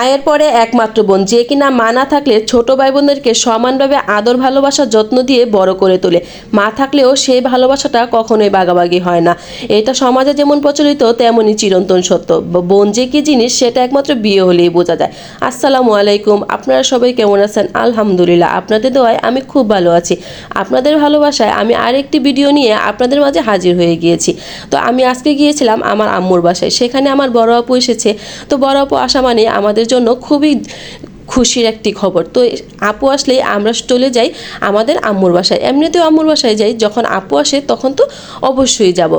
মায়ের পরে একমাত্র বোন, যে কিনা মা না থাকলে ছোট ভাই বোনদেরকে সমানভাবে আদর ভালোবাসা যত্ন দিয়ে বড় করে তোলে। মা থাকলেও সেই ভালোবাসাটা কখনোই ভাগাভাগি হয় না। এটা সমাজে যেমন প্রচলিত তেমনই চিরন্তন সত্য। বোন যে কী জিনিস সেটা একমাত্র বিয়ে হলেই বোঝা যায়। আসসালামু আলাইকুম, আপনারা সবাই কেমন আছেন? আলহামদুলিল্লাহ, আপনাদের দোয়ায় আমি খুব ভালো আছি। আপনাদের ভালোবাসায় আমি আরেকটি ভিডিও নিয়ে আপনাদের মাঝে হাজির হয়ে গিয়েছি। তো আমি আজকে গিয়েছিলাম আমার আম্মুর বাসায়, সেখানে আমার বড় আপু এসেছে। তো বড় আপু আসা মানে আমাদের জন্য খুবই খুশির একটি খবর। তো আপু আসলেই আমরা চলে যাই আমাদের আম্মুর বাসায়। এমনিতেও আম্মুর বাসায় যাই, যখন আপু আসে তখন তো অবশ্যই যাব।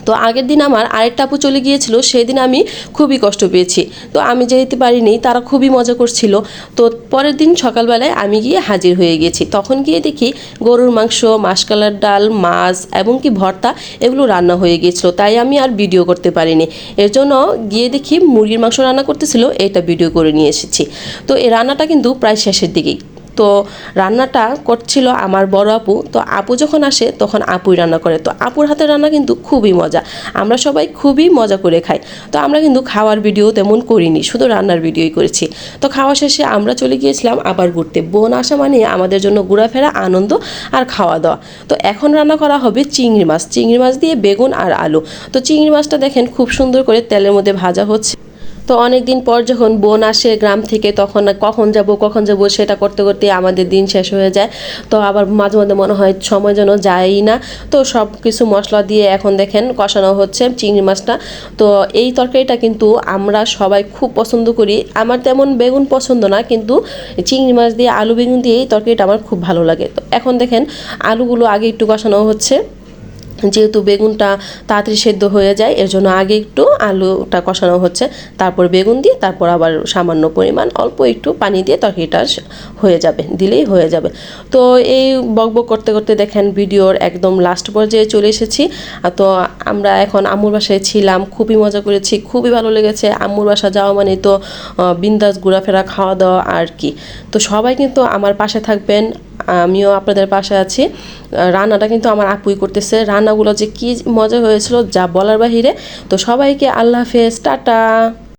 তো আগের দিন আমার আরেকটা আপু চলে গিয়েছিল, সেই দিন আমি খুবই কষ্ট পেয়েছি। তো আমি যেতে পারিনি, তারা খুবই মজা করছিল। তো পরের দিন সকালবেলায় আমি গিয়ে হাজির হয়ে গেছি। তখন গিয়ে দেখি গরুর মাংস, মাসকলার ডাল, মাছ এবং কি ভর্তা এগুলো রান্না হয়ে গিয়েছিল। তাই আমি আর ভিডিও করতে পারিনি। এর জন্য গিয়ে দেখি মুরগির মাংস রান্না করতেছিল, এটা ভিডিও করে নিয়ে এসেছি। তো এই রান্নাটা কিন্তু প্রায় শেষের দিকেই। তো রান্নাটা করছিল আমার বড় আপু। তো আপু যখন আসে তখন আপুই রান্না করে। তো আপুর হাতের রান্না কিন্তু খুবই মজা, আমরা সবাই খুবই মজা করে খাই। তো আমরা কিন্তু খাওয়ার ভিডিও তেমন করিনি, শুধু রান্নার ভিডিওই করেছি। তো খাওয়া শেষে আমরা চলে গিয়েছিলাম আবার ঘুরতে। বোন আসা মানে আমাদের জন্য ঘোরাফেরা, আনন্দ আর খাওয়া দাওয়া। তো এখন রান্না করা হবে চিংড়ি মাছ। চিংড়ি মাছ দিয়ে বেগুন আর আলু। তো চিংড়ি মাছটা দেখেন খুব সুন্দর করে তেলের মধ্যে ভাজা হচ্ছে। তো অনেক দিন পর যখন বোন আসে গ্রাম থেকে, তখন কখন যাব সেটা করতে করতে আমাদের দিন শেষ হয়ে যায়। তো আবার মাঝে মাঝে মনে হয় সময় যেন যায়ই না। তো সব কিছু মশলা দিয়ে এখন দেখেন কষানো হচ্ছে চিংড়ি মাছটা। তো এই তরকারিটা কিন্তু আমরা সবাই খুব পছন্দ করি। আমার তেমন বেগুন পছন্দ না, কিন্তু চিংড়ি মাছ দিয়ে আলু বেগুন দিয়ে এই তরকারিটা আমার খুব ভালো লাগে। তো এখন দেখেন আলুগুলো আগে একটু কষানো হচ্ছে, যেহেতু বেগুনটা তাড়াতাড়ি সেদ্ধ হয়ে যায় এর জন্য আগে একটু আলুটা কষানো হচ্ছে, তারপর বেগুন দিয়ে, তারপর আবার সামান্য পরিমাণ অল্প একটু পানি দিয়ে তরকারিটা হয়ে যাবে, দিলেই হয়ে যাবে। তো এই বকবক করতে করতে দেখেন ভিডিওর একদম লাস্ট পর্যায়ে চলে এসেছি। তো আমরা এখন আম্মুর বাসায় ছিলাম, খুবই মজা করেছি, খুবই ভালো লেগেছে। আম্মুর বাসা যাওয়া মানে তো বিন্দাস ঘোরাফেরা, খাওয়া দাওয়া আর কি। তো সবাই কিন্তু আমার পাশে থাকবেন, আমিও আপনাদের পাশে আছি। রান্নাটা কিন্তু আমার আপুই করতেছে। রান্নাগুলো যে কি মজা হয়েছিল যা বলার বাহিরে। তো সবাইকে আল্লাহ হাফেজ, টাটা।